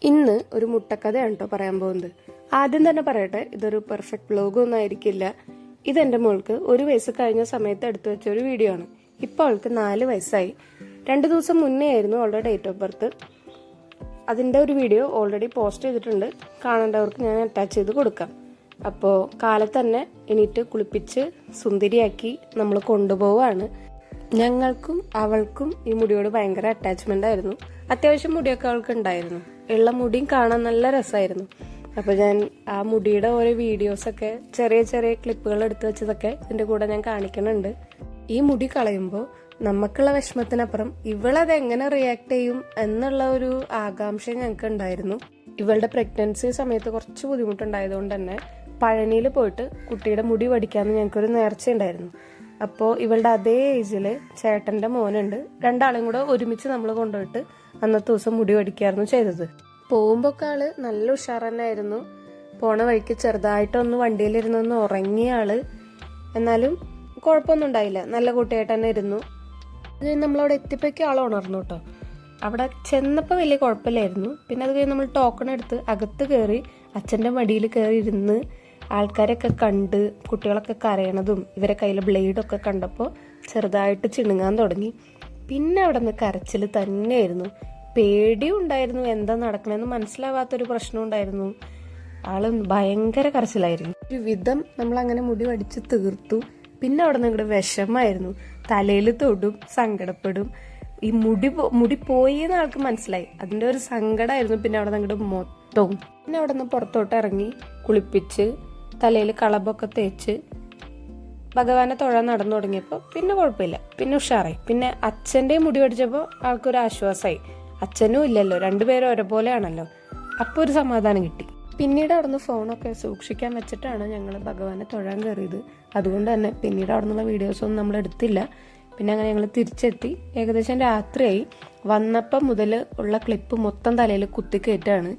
ഇന്ന് ഒരു മുട്ടക്കഥയാണ് കേട്ടോ പറയാൻ പോകുന്നത്. ആദ്യം തന്നെ പറയട്ടെ, ഇതൊരു പെർഫെക്റ്റ് വ്ലോഗൊന്നും ആയിരിക്കില്ല. ഇതെന്റെ മോൾക്ക് 1 വയസ്സ് കഴിഞ്ഞ സമയത്ത് എടുത്തു വെച്ച ഒരു വീഡിയോ ആണ്. ഇപ്പോൾ അവൾക്ക് 4 വയസ്സായി. 2 ദിവസം മുന്നേ ആയിരുന്നു അവളുടെ ഡേറ്റ് ഓഫ് ബർത്ത്. അതിന്റെ ഒരു വീഡിയോ ഓൾറെഡി പോസ്റ്റ് ചെയ്തിട്ടുണ്ട്. കാണേണ്ടവർക്ക് ഞാൻ അറ്റാച്ച് ചെയ്ത് കൊടുക്കാം. അപ്പോൾ കാലത്ത് തന്നെ എണീറ്റ് കുളിപ്പിച്ച് സുന്ദരിയാക്കി നമ്മൾ കൊണ്ടുപോവാണ്. ഞങ്ങൾക്കും അവൾക്കും ഈ മുടിയോട് ഭയങ്കര അറ്റാച്ച്മെന്റ് ആയിരുന്നു. അത്യാവശ്യം മുടിയൊക്കെ അവൾക്ക് ഉണ്ടായിരുന്നു. ഉള്ള മുടിയും കാണാൻ നല്ല രസമായിരുന്നു. അപ്പൊ ഞാൻ ആ മുടിയുടെ ഓരോ വീഡിയോസൊക്കെ ചെറിയ ചെറിയ ക്ലിപ്പുകൾ എടുത്തു വെച്ചതൊക്കെ ഇതിന്റെ കൂടെ ഞാൻ കാണിക്കുന്നുണ്ട്. ഈ മുടി കളയുമ്പോൾ നമുക്കുള്ള വിഷമത്തിനപ്പുറം ഇവളത് എങ്ങനെ റിയാക്ട് ചെയ്യും എന്നുള്ള ഒരു ആകാംക്ഷ ഞങ്ങൾക്ക് ഉണ്ടായിരുന്നു. ഇവളുടെ പ്രഗ്നൻസി സമയത്ത് കുറച്ച് ബുദ്ധിമുട്ടുണ്ടായതുകൊണ്ട് തന്നെ പഴനിയിൽ പോയിട്ട് കുട്ടിയുടെ മുടി വടിക്കാമെന്ന് ഞങ്ങൾക്കൊരു നേർച്ച ഉണ്ടായിരുന്നു. അപ്പോൾ ഇവളുടെ അതേ ഏജില് ചേട്ടന്റെ മോനുണ്ട്. രണ്ടാളും കൂടെ ഒരുമിച്ച് നമ്മൾ കൊണ്ടുപോയിട്ട് അന്നത്തെ ദിവസം മുടി വടിക്കായിരുന്നു ചെയ്തത്. പോകുമ്പോ ആള് നല്ല ഉഷാർ തന്നെ ആയിരുന്നു. പോണ വഴിക്ക് ചെറുതായിട്ടൊന്ന് വണ്ടിയിലിരുന്നൊന്ന് ഉറങ്ങിയ ആള്. എന്നാലും കുഴപ്പമൊന്നും ഉണ്ടായില്ല, നല്ല കുട്ടിയായിട്ട് തന്നെ ഇരുന്നു. നമ്മളവിടെ എത്തിയപ്പോഴേക്കും ആൾ ഉണർന്നു കേട്ടോ. അവിടെ ചെന്നപ്പോൾ വലിയ കുഴപ്പമില്ലായിരുന്നു. പിന്നെ അത് കഴിഞ്ഞ് നമ്മൾ ടോക്കൺ എടുത്ത് അകത്ത് കയറി അച്ഛൻ്റെ മടിയിൽ കയറി ഇരുന്ന് ആൾക്കാരൊക്കെ കണ്ട് കുട്ടികളൊക്കെ കരയണതും ഇവരെ കയ്യിൽ ബ്ലേഡൊക്കെ കണ്ടപ്പോൾ ചെറുതായിട്ട് ചിണുങ്ങാൻ തുടങ്ങി. പിന്നെ അവിടെ നിന്ന് കരച്ചിൽ തന്നെയായിരുന്നു. പേടിയും ഉണ്ടായിരുന്നു, എന്താ നടക്കണമെന്ന് മനസ്സിലാവാത്തൊരു പ്രശ്നം ഉണ്ടായിരുന്നു. ആള് ഭയങ്കര കരച്ചിലായിരുന്നു. ഒരു വിധം നമ്മൾ അങ്ങനെ മുടി വടിച്ച് തീർത്തു. പിന്നെ അവിടെ നിന്ന് ഇങ്ങോട്ട് വിഷമായിരുന്നു. തലയിൽ തൊടും, സങ്കടപ്പെടും. ഈ മുടി പോയി എന്ന് ആൾക്ക് മനസ്സിലായി. അതിന്റെ ഒരു സങ്കടമായിരുന്നു. പിന്നെ അവിടെ നിന്ന് ഇങ്ങോട്ട് മൊത്തവും. പിന്നെ അവിടെ നിന്ന് പുറത്തോട്ട് ഇറങ്ങി കുളിപ്പിച്ച് തലയിൽ കളബൊക്കെ തേച്ച് ഭഗവാനെ തൊഴാൻ നടന്നു തുടങ്ങിയപ്പോൾ പിന്നെ കുഴപ്പമില്ല, പിന്നെ ഉഷാറായി. പിന്നെ അച്ഛൻ്റെ മുടി വടിച്ചപ്പോൾ ആൾക്കൊരു ആശ്വാസമായി. അച്ഛനും ഇല്ലല്ലോ, രണ്ടുപേരും ഒരേപോലെയാണല്ലോ. അപ്പോൾ ഒരു സമാധാനം കിട്ടി. പിന്നീട് അവിടുന്ന് ഫോണൊക്കെ സൂക്ഷിക്കാൻ വെച്ചിട്ടാണ് ഞങ്ങൾ ഭഗവാനെ തൊഴാൻ കയറിയത്. അതുകൊണ്ട് തന്നെ പിന്നീട് അവിടെ നിന്നുള്ള വീഡിയോസൊന്നും നമ്മൾ എടുത്തില്ല. പിന്നെ അങ്ങനെ ഞങ്ങൾ തിരിച്ചെത്തി. ഏകദേശം രാത്രിയായി. വന്നപ്പം മുതൽ ഉള്ള ക്ലിപ്പ് മൊത്തം തലയിൽ കുത്തിക്കയറ്റാണ്.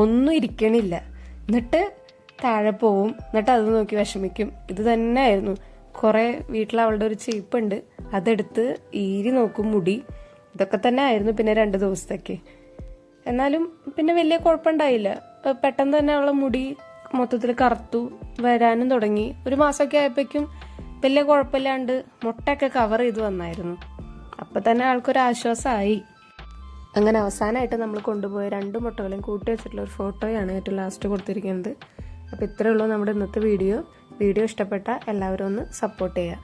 ഒന്നും ഇരിക്കണില്ല. എന്നിട്ട് താഴെ പോവും, എന്നിട്ട് അത് നോക്കി വിഷമിക്കും. ഇത് തന്നെ ആയിരുന്നു. കുറെ വീട്ടിൽ അവളുടെ ഒരു ചീപ്പുണ്ട്, അതെടുത്ത് ഈരി നോക്കും മുടി. ഇതൊക്കെ തന്നെ ആയിരുന്നു പിന്നെ 2 ദിവസത്തേക്ക്. എന്നാലും പിന്നെ വലിയ കുഴപ്പമുണ്ടായില്ല. പെട്ടെന്ന് തന്നെ അവളെ മുടി മൊത്തത്തിൽ കറുത്തു വരാനും തുടങ്ങി. 1 മാസമൊക്കെ ആയപ്പോഴേക്കും വലിയ കുഴപ്പമില്ലാണ്ട് മുട്ടയൊക്കെ കവർ ചെയ്ത് വന്നായിരുന്നു. അപ്പൊ തന്നെ ആൾക്കൊരു ആശ്വാസമായി. അങ്ങനെ അവസാനമായിട്ട് നമ്മൾ കൊണ്ടുപോയ 2 മുട്ടകളും കൂട്ടി വെച്ചിട്ടുള്ള ഒരു ഫോട്ടോയാണ് ഏറ്റവും ലാസ്റ്റ് കൊടുത്തിരിക്കുന്നത്. അപ്പോൾ ഇത്രയേ ഉള്ളൂ നമ്മുടെ ഇന്നത്തെ വീഡിയോ. വീഡിയോ ഇഷ്ടപ്പെട്ട എല്ലാവരും ഒന്ന് സപ്പോർട്ട് ചെയ്യുക.